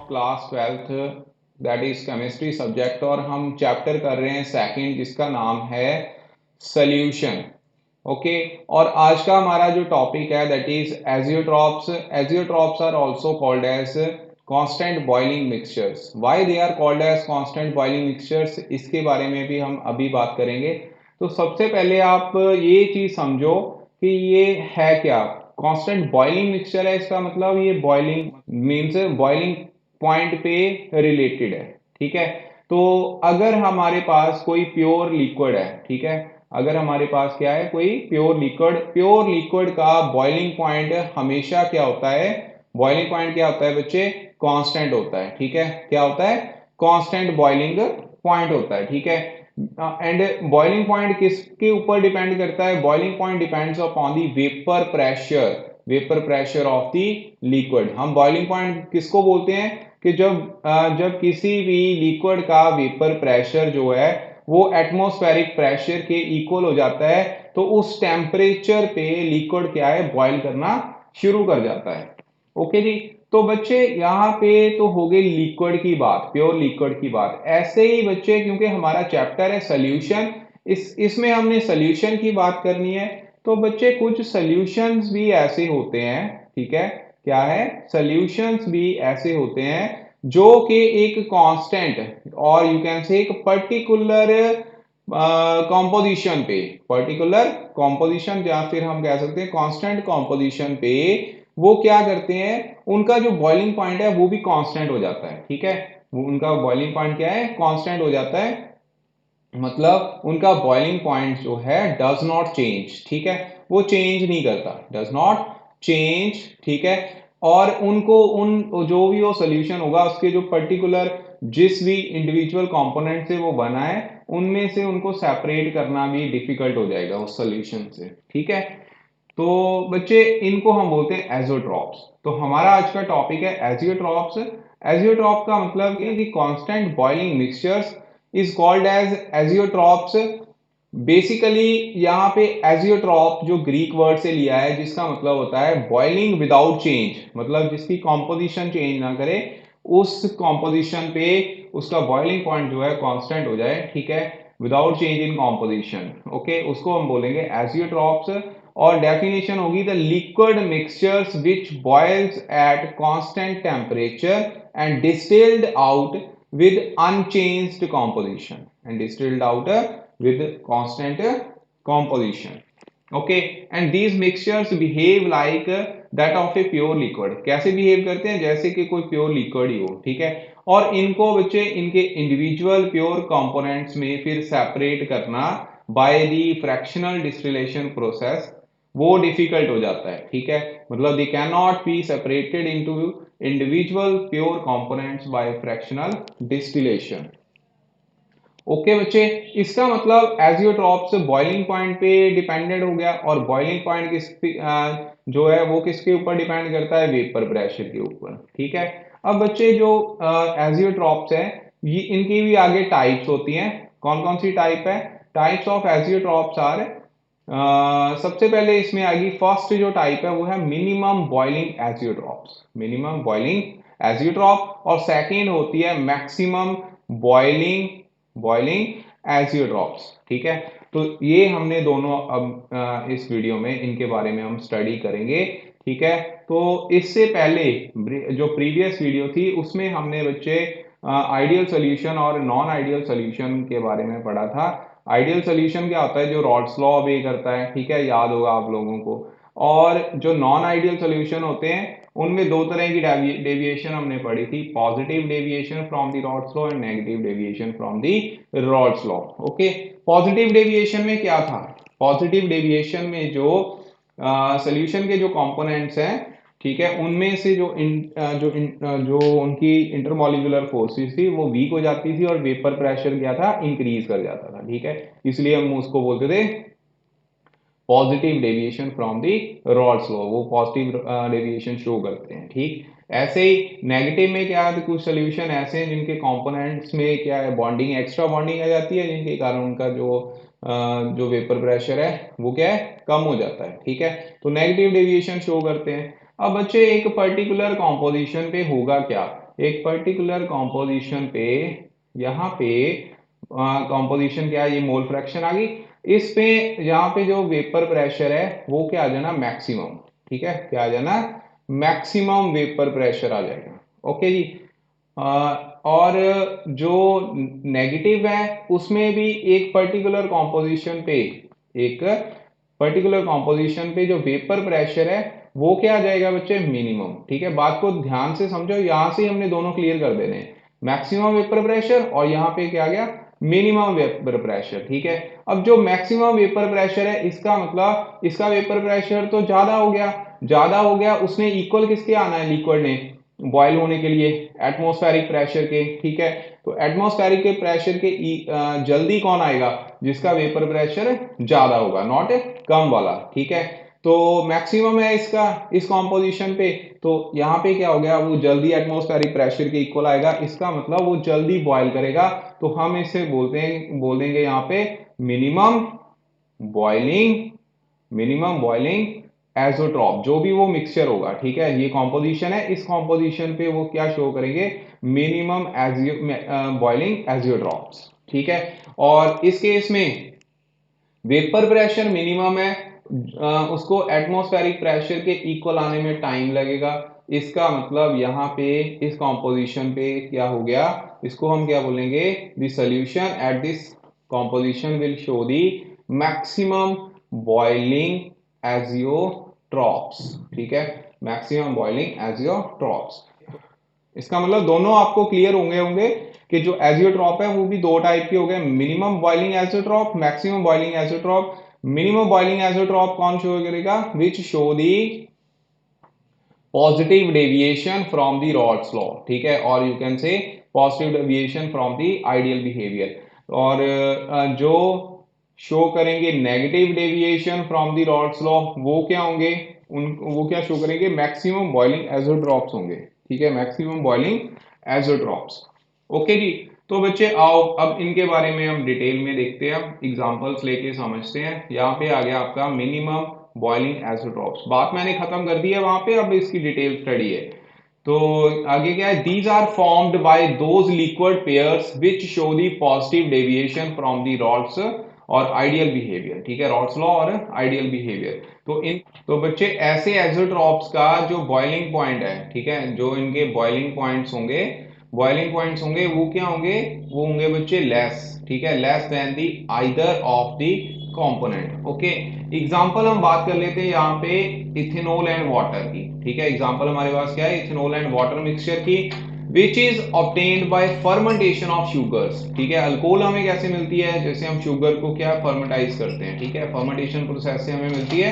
Class 12th that is chemistry subject और हम chapter कर रहे हैं सेकंड जिसका नाम है सॉल्यूशन। ओके और आज का हमारा जो टॉपिक है that is azeotropes. Azeotropes are also called as constant boiling mixtures. Why they are called as constant boiling mixtures, इसके बारे में भी हम अभी बात करेंगे। तो सबसे पहले आप ये चीज समझो कि ये है क्या। कांस्टेंट बॉइलिंग मिक्सचर है, इसका मतलब ये बॉइलिंग मीन्स बॉइलिंग पॉइंट पे रिलेटेड है। ठीक है, तो अगर हमारे पास कोई प्योर लिक्विड है, ठीक है, अगर हमारे पास क्या है कोई प्योर लिक्विड का बॉइलिंग पॉइंट हमेशा क्या होता है, बॉइलिंग पॉइंट क्या होता है बच्चे, कांस्टेंट होता है। ठीक है, क्या होता है, कांस्टेंट बॉइलिंग पॉइंट होता है। ठीक है, एंड बॉइलिंग पॉइंट किसके ऊपर डिपेंड करता है, boiling point depends upon the vapour pressure of the liquid. हम बॉइलिंग पॉइंट किसको बोलते हैं कि जब किसी भी लिक्विड का वेपर प्रेशर जो है वो एटमॉस्फेरिक प्रेशर के इक्वल हो जाता है, तो उस टेम्परेचर पे लिक्विड क्या है, बॉइल करना शुरू कर जाता है। ओके जी, तो बच्चे यहाँ पे तो हो गई लिक्विड की बात, प्योर लिक्विड की बात। ऐसे ही बच्चे, क्योंकि हमारा चैप्टर है सॉल्यूशन, इसमें हमने सॉल्यूशन की बात करनी है। तो बच्चे कुछ सॉल्यूशंस भी ऐसे होते हैं, ठीक है, क्या है, सॉल्यूशंस भी ऐसे होते हैं जो कि एक कांस्टेंट और यू कैन से एक पर्टिकुलर कॉम्पोजिशन या फिर हम कह सकते हैं कांस्टेंट कॉम्पोजिशन पे वो क्या करते हैं, उनका जो बॉइलिंग पॉइंट है वो भी कांस्टेंट हो जाता है। ठीक है, वो उनका बॉइलिंग पॉइंट क्या है, कांस्टेंट हो जाता है, मतलब उनका बॉइलिंग पॉइंट जो है डज नॉट चेंज। ठीक है, वो चेंज नहीं करता, डज नॉट चेंज। ठीक है, और उनको उन जो भी वो सोल्यूशन होगा उसके जो पर्टिकुलर जिस भी इंडिविजुअल कंपोनेंट से वो बना है उनमें से उनको सेपरेट करना भी डिफिकल्ट हो जाएगा उस सोल्यूशन से। ठीक है, तो बच्चे इनको हम बोलते हैं एजियोट्रॉप्स। तो हमारा आज का टॉपिक है एजियोट्रॉप्स। एजियोट्रॉप का मतलब है कि constant boiling mixtures is called as azeotropes. Basically यहाँ पे एजियोट्रॉप जो ग्रीक वर्ड से लिया है जिसका मतलब होता है बॉइलिंग विदाउट चेंज, मतलब जिसकी कॉम्पोजिशन चेंज ना करे, उस कॉम्पोजिशन पे उसका बॉइलिंग पॉइंट जो है कांस्टेंट हो जाए। ठीक है, without change in composition. Okay, उसको हम बोलेंगे एजियोट्रॉप्स। और डेफिनेशन होगी the liquid mixtures which boils at constant temperature and distilled out with unchanged composition and distilled out with constant composition. Okay, and these mixtures behave like that of a pure liquid. कैसे behave करते हैं, जैसे कि कोई pure liquid ही हो। ठीक है, और इनको बच्चे इनके individual pure components में फिर separate करना by the fractional distillation process वो डिफिकल्ट हो जाता है। ठीक है, मतलब they can not be separated into individual pure components by fractional distillation. Okay बच्चे, इसका मतलब एजियोट्रॉप्स बॉइलिंग पॉइंट पे डिपेंडेंट हो गया, और बॉइलिंग पॉइंट जो है वो किसके ऊपर डिपेंड करता है, वेपर प्रेशर के ऊपर। ठीक है, अब बच्चे जो एजियोट्रॉप्स है ये इनकी भी आगे टाइप्स होती हैं। कौन कौन सी टाइप है, टाइप्स ऑफ एजियोट्रॉप्स आर सबसे पहले इसमें आएगी फर्स्ट जो टाइप है वो है minimum boiling azeotropes, minimum boiling azeotrope. और सेकेंड होती है मैक्सिमम बॉइलिंग बॉइलिंग एजियोट्रॉप्स। ठीक है, तो ये हमने दोनों अब इस वीडियो में इनके बारे में हम स्टडी करेंगे। ठीक है, तो इससे पहले जो प्रीवियस वीडियो थी उसमें हमने बच्चे आइडियल सॉल्यूशन और नॉन आइडियल सॉल्यूशन के बारे में पढ़ा था। आइडियल सॉल्यूशन क्या होता है, जो रॉल्स लॉ ऑबे करता है। ठीक है, याद होगा आप लोगों को। और जो नॉन आइडियल सॉल्यूशन होते हैं उनमें दो तरह की डेविएशन हमने पढ़ी थी, positive deviation from the Rawls law and negative deviation from the Rawls law. Okay, positive deviation में क्या था, पॉजिटिव डेविएशन में जो सॉल्यूशन के जो कंपोनेंट्स हैं, ठीक है, उनमें से जो उनकी इंटरमॉलिक्यूलर फोर्सेस थी वो वीक हो जाती थी और वेपर प्रेशर क्या था, इंक्रीज कर जाता था। ठीक है, इसलिए हम उसको बोलते थे positive deviation from the Rawls law, वो पॉजिटिव डेविएशन शो करते हैं। ठीक, ऐसे ही नेगेटिव में क्या है, कुछ सोल्यूशन ऐसे हैं जिनके कंपोनेंट्स में क्या है, बॉन्डिंग, एक्स्ट्रा बॉन्डिंग आ जाती है, जिनके कारण उनका जो वेपर प्रेशर है वो क्या है, कम हो जाता है। ठीक है, तो नेगेटिव डेविएशन शो करते हैं। अब बच्चे एक पर्टिकुलर कॉम्पोजिशन पे होगा क्या, एक पर्टिकुलर कॉम्पोजिशन पे, यहाँ पे कॉम्पोजिशन क्या है, ये मोल फ्रैक्शन आ गई। इस पे यहाँ पे जो वेपर प्रेशर है वो क्या आ जाना, मैक्सिमम। ठीक है, क्या आ जाना, मैक्सिमम वेपर प्रेशर आ जाएगा। ओके जी। और जो नेगेटिव है उसमें भी एक पर्टिकुलर कॉम्पोजिशन पे, एक पर्टिकुलर कॉम्पोजिशन पे जो वेपर प्रेशर है वो क्या आ जाएगा बच्चे, मिनिमम। ठीक है, बात को ध्यान से समझो, यहां से हमने दोनों क्लियर कर देने हैं, मैक्सिमम वेपर प्रेशर और यहाँ पे क्या आ गया, मिनिमम वेपर प्रेशर। ठीक है, अब जो मैक्सिमम वेपर प्रेशर है इसका मतलब इसका वेपर प्रेशर तो ज्यादा हो गया, ज्यादा हो गया, उसने इक्वल किसके आना है, लिक्विड ने बॉयल होने के लिए एटमॉस्फेरिक प्रेशर के। ठीक है, तो एटमॉस्फेरिक के प्रेशर के जल्दी कौन आएगा, जिसका वेपर प्रेशर ज्यादा होगा, नॉट कम वाला। ठीक है, तो मैक्सिमम है इसका इस कॉम्पोजिशन पे, तो यहाँ पे क्या हो गया, वो जल्दी एटमॉस्फेरिक प्रेशर के इक्वल आएगा, इसका मतलब वो जल्दी बॉयल करेगा। तो हम इसे बोल देंगे यहाँ पे minimum boiling, minimum boiling azeotrope, जो भी वो मिक्सचर होगा। ठीक है, ये कॉम्पोजिशन है, इस कॉम्पोजिशन पे वो क्या शो करेंगे, मिनिमम बॉइलिंग एजियोट्रॉप्स। ठीक है, और इस केस में वेपर प्रेशर मिनिमम है, उसको एटमॉस्फेरिक प्रेशर के इक्वल आने में टाइम लगेगा। इसका मतलब यहाँ पे इस कॉम्पोजिशन पे क्या हो गया, इसको हम क्या बोलेंगे, the solution at this composition will show the maximum boiling azeotropes. ठीक है, मैक्सिमम बॉइलिंग एजियोट्रॉप्स। इसका मतलब दोनों आपको क्लियर होंगे होंगे कि जो एजियोट्रॉप है वो भी दो टाइप के हो गए, minimum boiling azeotrope, maximum boiling azeotrope. Minimum boiling azeotrope कौन शो करेगा, which show the positive deviation from the rods law. ठीक है, और you can say positive deviation from the ideal behaviour. और जो शो करेंगे negative deviation from the rods law वो क्या होंगे, वो क्या शो करेंगे, मैक्सिमम बॉइलिंग एजियोट्रॉप्स होंगे। ठीक है, मैक्सिमम बॉइलिंग एजियोट्रॉप्स। ओके जी, तो बच्चे आओ अब इनके बारे में हम डिटेल में देखते हैं, एग्जांपल्स लेके समझते हैं। यहाँ पे आ गया आपका मिनिमम बॉइलिंग एजियोट्रॉप्स, बात मैंने खत्म कर दी है वहां पे, अब इसकी डिटेल स्टडी है। तो आगे क्या है, these are formed by those liquid pairs which show the positive deviation from the Raoult's और आइडियल बिहेवियर। ठीक है, रॉड्स लॉ और आइडियल बिहेवियर। तो बच्चे ऐसे एजियोट्रॉप्स का जो बॉइलिंग पॉइंट है, ठीक है, जो इनके बॉइलिंग पॉइंट्स होंगे, बॉइलिंग पॉइंट्स होंगे वो क्या होंगे, वो होंगे बच्चे लेस। ठीक है, less than the either of the component. Okay, example हम बात कर लेते हैं यहाँ पे इथेनॉल एंड वाटर की। ठीक है, एग्जांपल हमारे पास क्या है, इथेनॉल एंड वाटर मिक्सचर की, which is obtained by fermentation of sugars. ठीक है, अल्कोहल हमें कैसे मिलती है, जैसे हम शुगर को क्या फर्मेंटाइज करते हैं। ठीक है, फर्मेंटेशन प्रोसेस से हमें मिलती है।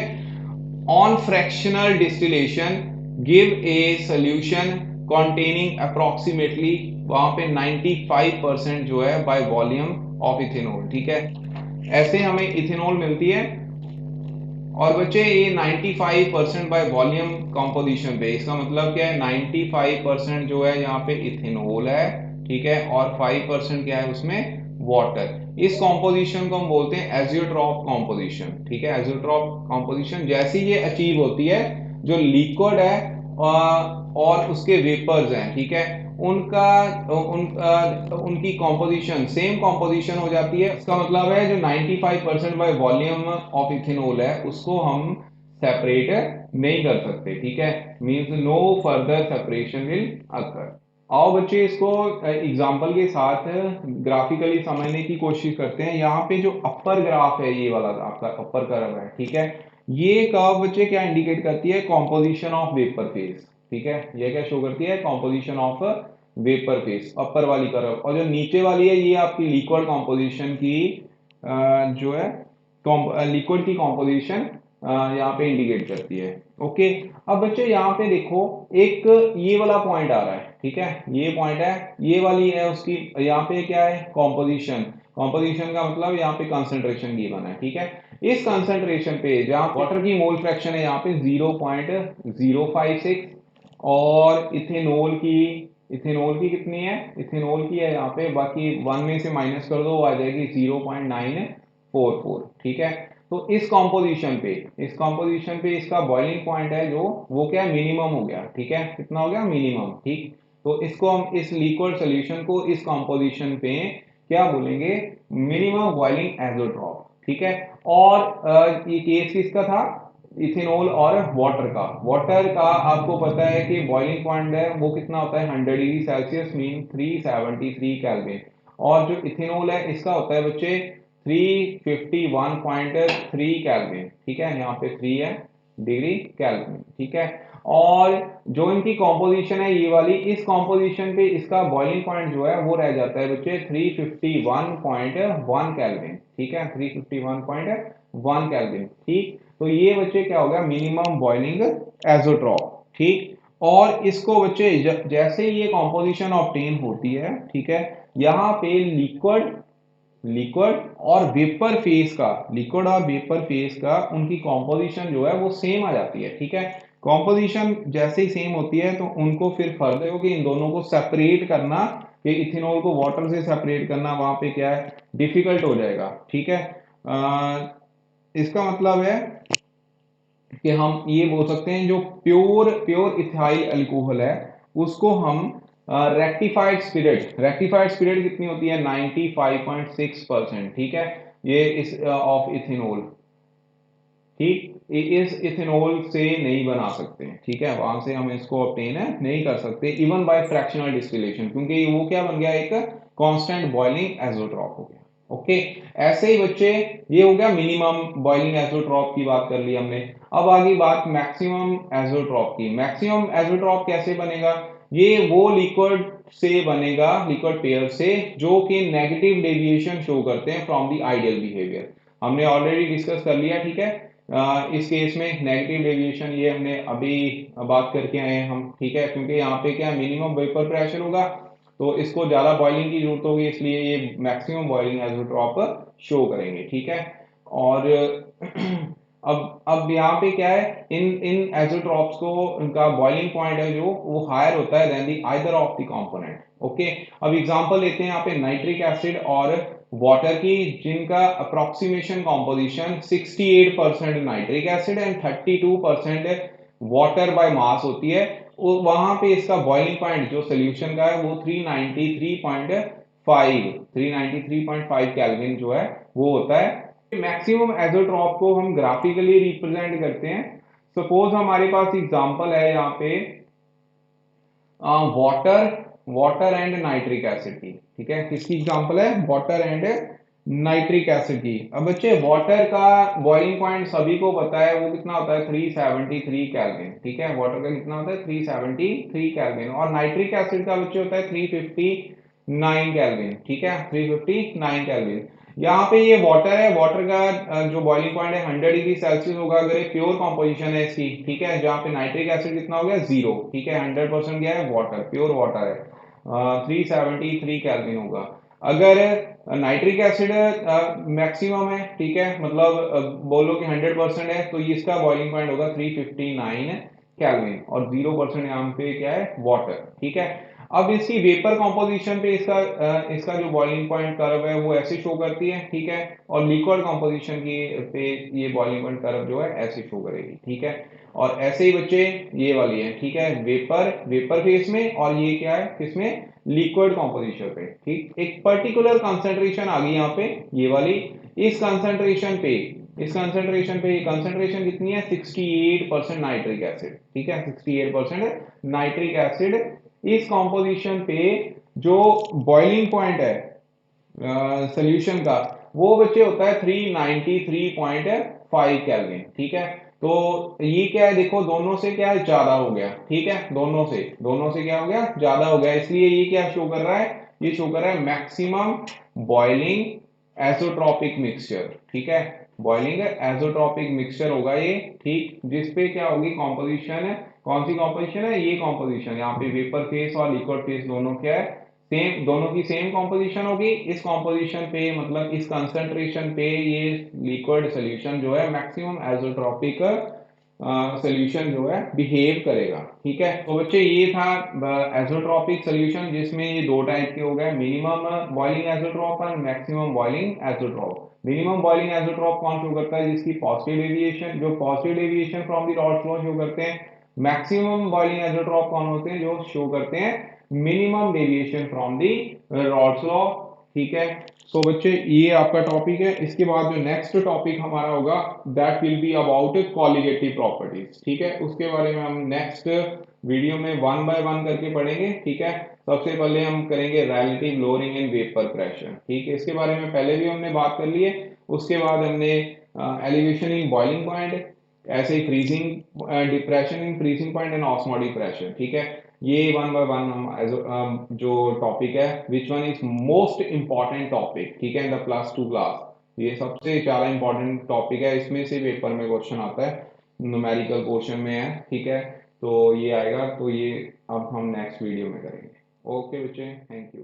On fractional distillation give a solution containing approximately वहां पे 95% जो है बाय वॉल्यूम ऑफ इथेनॉल। ठीक है, ऐसे हमें इथेनॉल मिलती है, और बच्चे ये 95% बाय वॉल्यूम कंपोजिशन पे, इसका मतलब क्या है, 95% जो है यहाँ पे इथेनॉल है। ठीक है, और 5% क्या है उसमें, वाटर। इस कंपोजिशन को हम बोलते हैं एजियोट्रॉप कंपोजिशन। ठीक है, एजियोट्रॉप कंपोजिशन जैसी ये अचीव होती है, जो लिक्विड है और उसके वेपर्स हैं, ठीक है, उनकी कॉम्पोजिशन सेम कॉम्पोजिशन हो जाती है। इसका मतलब है जो 95% बाय वॉल्यूम ऑफ इथेनॉल है उसको हम सेपरेट नहीं कर सकते। ठीक है, means no further separation will occur. आओ बच्चे इसको एग्जांपल के साथ ग्राफिकली समझने की कोशिश करते हैं। यहाँ पे जो अपर ग्राफ है, ये वाला आपका अपर कर्व है। ठीक है, ये कर्व बच्चे क्या इंडिकेट करती है, कॉम्पोजिशन ऑफ वेपर फेज। ठीक है, ये क्या शो करती है, कॉम्पोजिशन ऑफ वेपर फेज, अपर वाली कर्व। और जो नीचे वाली है ये आपकी लिक्विड कॉम्पोजिशन की जो है लिक्विड की कॉम्पोजिशन यहाँ पे इंडिकेट करती है। ओके, अब बच्चे यहाँ पे देखो एक ये वाला पॉइंट आ रहा है। ठीक है, ये पॉइंट है, ये वाली है उसकी, यहाँ पे क्या है, कॉम्पोजिशन। कॉम्पोजिशन का मतलब यहाँ पे कंसंट्रेशन गिवन है। ठीक है, इस कंसंट्रेशन पे जहाँ वाटर की मोल फ्रैक्शन है यहाँ पे 0.056, और इथेनॉल की कितनी है, इथेनॉल की है यहाँ पे, बाकी 1 में से माइनस कर दो, आ जाएगी 0.944। ठीक है, तो इस कॉम्पोजिशन पे इसका बॉइलिंग पॉइंट है जो, वो क्या है, मिनिमम हो गया। ठीक है, कितना हो गया, मिनिमम। ठीक, तो इसको हम इस लिक्विड सोल्यूशन को इस कॉम्पोजिशन पे क्या बोलेंगे, मिनिमम बॉइलिंग एज़ोट्रॉप, ठीक है। और ये केस किसका था, इथेनॉल और वाटर का आपको पता है कि बॉइलिंग पॉइंट है वो कितना होता है 100 डिग्री सेल्सियस मीन 373 केल्विन, और जो इथेनॉल है इसका होता है बच्चे 351.3 केल्विन, ठीक है, यहाँ पे 3 है डिग्री केल्विन, ठीक है। और जो इनकी कॉम्पोजिशन है ये वाली, इस कॉम्पोजिशन पे इसका बॉइलिंग पॉइंट जो है वो रह जाता है बच्चे 351.1 केल्विन, ठीक है, 351.1 केल्विन, ठीक। तो ये बच्चे क्या होगा, मिनिमम बॉइलिंग एज़ोट्रॉप, ठीक। और इसको बच्चे जैसे ये कॉम्पोजिशन ऑब्टेन होती है, ठीक है, यहाँ पे लिक्विड और वेपर फेज का, लिक्विड और वेपर फेज का उनकी कॉम्पोजिशन जो है वो सेम आ जाती है, ठीक है। कॉम्पोजिशन जैसे ही सेम होती है तो उनको फिर फर्दर हो कि इन दोनों को सेपरेट करना, कि इथेनॉल को वाटर से सेपरेट करना वहां पे क्या है, डिफिकल्ट हो जाएगा, ठीक है। इसका मतलब है कि हम ये बोल सकते हैं जो प्योर प्योर इथाइल अल्कोहल है उसको हम रेक्टिफाइड स्पिरिट कितनी होती है 95.6%, ठीक है, ये इस ऑफ इथेनॉल, ठीक, इस इथेनॉल से नहीं बना सकते, ठीक है, वहां से हम इसको ऑब्टेन है नहीं कर सकते इवन बाय फ्रैक्शनल डिस्टिलेशन, क्योंकि वो क्या बन गया, एक कांस्टेंट बॉइलिंग एज़ोट्रॉप हो गया। ओके, ऐसे ही बच्चे ये हो गया मिनिमम बॉइलिंग एज़ोट्रॉप की बात कर ली हमने। अब आगे बात मैक्सिमम एज़ोट्रॉप की। मैक्सिमम एज़ोट्रॉप कैसे बनेगा, ये वो लिक्विड से बनेगा, लिक्विड पेयर से जो कि नेगेटिव डेविएशन शो करते हैं फ्रॉम द आइडियल बिहेवियर। हमने ऑलरेडी डिस्कस कर लिया, ठीक है। इस केस में नेगेटिव डेविएशन ये हमने अभी बात करके आए हैं हम, ठीक है, क्योंकि यहाँ पे क्या मिनिमम वेपर प्रेशर होगा तो इसको ज्यादा बॉइलिंग की जरूरत होगी, इसलिए ये मैक्सिमम बॉइलिंग एज़ोट्रॉप शो करेंगे, ठीक है। और अब यहाँ पे क्या है, इन इन एज़ोट्रॉप्स को उनका बॉइलिंग पॉइंट है जो वो हायर होता है then the either of the component. Okay, अब एग्जांपल लेते हैं यहाँ पे नाइट्रिक एसिड और वाटर की, जिनका approximation composition 68% nitric acid and 32% water by mass होती है, वहां पे इसका बॉइलिंग पॉइंट जो सोल्यूशन का है वो 393.5 केल्विन जो है वो होता है। मैक्सिमम एज़ोट्रॉप को हम ग्राफिकली रिप्रेजेंट करते हैं। सपोज हमारे पास एग्जांपल है यहाँ पे water water and nitric acid की, ठीक है, किसकी एग्जांपल है, वाटर एंड नाइट्रिक एसिड की। अब बच्चे वाटर का बॉइलिंग पॉइंट सभी को पता है वो कितना होता है 373 केल्विन, ठीक है, वाटर का कितना होता है 373 केल्विन, और नाइट्रिक एसिड का बच्चे होता है 359 केल्विन, ठीक है, 359 केल्विन। यहाँ पे ये वाटर है, वाटर का जो बॉइलिंग पॉइंट है 100 डिग्री सेल्सियस होगा अगर ये प्योर कॉम्पोजिशन है इसकी, ठीक है, जहाँ पे नाइट्रिक एसिड कितना हो गया 0, ठीक है, 100% क्या है वाटर, प्योर वाटर है, 373 केल्विन होगा। अगर नाइट्रिक एसिड मैक्सिमम है, ठीक है, मतलब बोलो कि 100% है तो इसका बॉइलिंग पॉइंट होगा 359 केल्विन, और 0% यहाँ पे क्या है वाटर, ठीक है। अब इसकी वेपर कॉम्पोजिशन पे इसका जो बॉइलिंग पॉइंट कर्व है वो ऐसे शो करती है, ठीक है, और लिक्विड कॉम्पोजिशन की पे ये बॉइलिंग पॉइंट कर्व जो है ऐसे शो करेगी, ठीक है। और ऐसे ही बच्चे ये वाली है, ठीक है, वेपर फेस में, और ये क्या है किसमें, लिक्विड कॉम्पोजिशन पे, ठीक। एक पर्टिकुलर कंसंट्रेशन आ गई यहाँ पे ये वाली, इस कंसंट्रेशन पे ये कंसंट्रेशन कितनी है 68% नाइट्रिक एसिड, ठीक है, 68% नाइट्रिक एसिड। इस कॉम्पोजिशन पे जो बॉइलिंग पॉइंट है सोल्यूशन का वो बच्चे होता है 393.5 केल्विन, ठीक है। तो ये क्या है देखो, दोनों से क्या है ज्यादा हो गया, ठीक है, दोनों से क्या हो गया ज्यादा हो गया, इसलिए ये क्या शो कर रहा है, ये शो कर रहा है मैक्सिमम बॉइलिंग एज़ोट्रॉपिक मिक्सचर, ठीक है, बॉइलिंग एज़ोट्रॉपिक मिक्सचर होगा ये, ठीक, जिसपे क्या होगी कॉम्पोजिशन है, कौन सी कॉम्पोजिशन है, ये कॉम्पोजिशन, यहाँ पे वेपर फेस और लिक्विड फेस दोनों क्या है सेम, दोनों की सेम कॉम्पोजिशन होगी। इस कॉम्पोजिशन पे मतलब इस कंसंट्रेशन पे ये लिक्विड सोल्यूशन जो है मैक्सिमम एज़ोट्रॉपिक सोल्यूशन जो है बिहेव करेगा, ठीक है। तो बच्चे ये था एज़ोट्रॉपिक सोल्यूशन, जिसमें ये दो टाइप के हो गए, मिनिमम बॉइलिंग एज़ोट्रॉप और मैक्सिमम बॉइलिंग एज़ोट्रॉप। मिनिमम बॉइलिंग एज़ोट्रॉप कौन शो करता है, जिसकी पॉजिटिव डेविएशन, जो positive deviation from the rod flow show करते हैं। मैक्सिमम बॉइलिंग एज़ोट्रॉप कौन होते हैं, जो शो करते हैं minimum deviation from the Rawls law. ठीक है, सो बच्चे ये आपका टॉपिक है। इसके बाद जो नेक्स्ट टॉपिक हमारा होगा that will be about colligative properties. ठीक है, उसके बारे में हम नेक्स्ट वीडियो में वन बाय वन करके पढ़ेंगे। ठीक है, सबसे पहले हम करेंगे relative lowering in vapour pressure. ठीक है, इसके बारे में पहले भी हमने बात कर ली है। उसके बाद हमने एलिवेशन इन बॉइलिंग पॉइंट, ऐसे ही freezing, depression in freezing point and osmotic pressure. ठीक है, ये वन बाय वन हम जो टॉपिक है which one is most important topic. ठीक है, in the plus two class ये सबसे ज्यादा इंपॉर्टेंट टॉपिक है, इसमें से पेपर में क्वेश्चन आता है, न्यूमेरिकल पोर्शन में है। ठीक है, तो ये आएगा, तो ये अब हम नेक्स्ट वीडियो में करेंगे। ओके बच्चे, थैंक यू।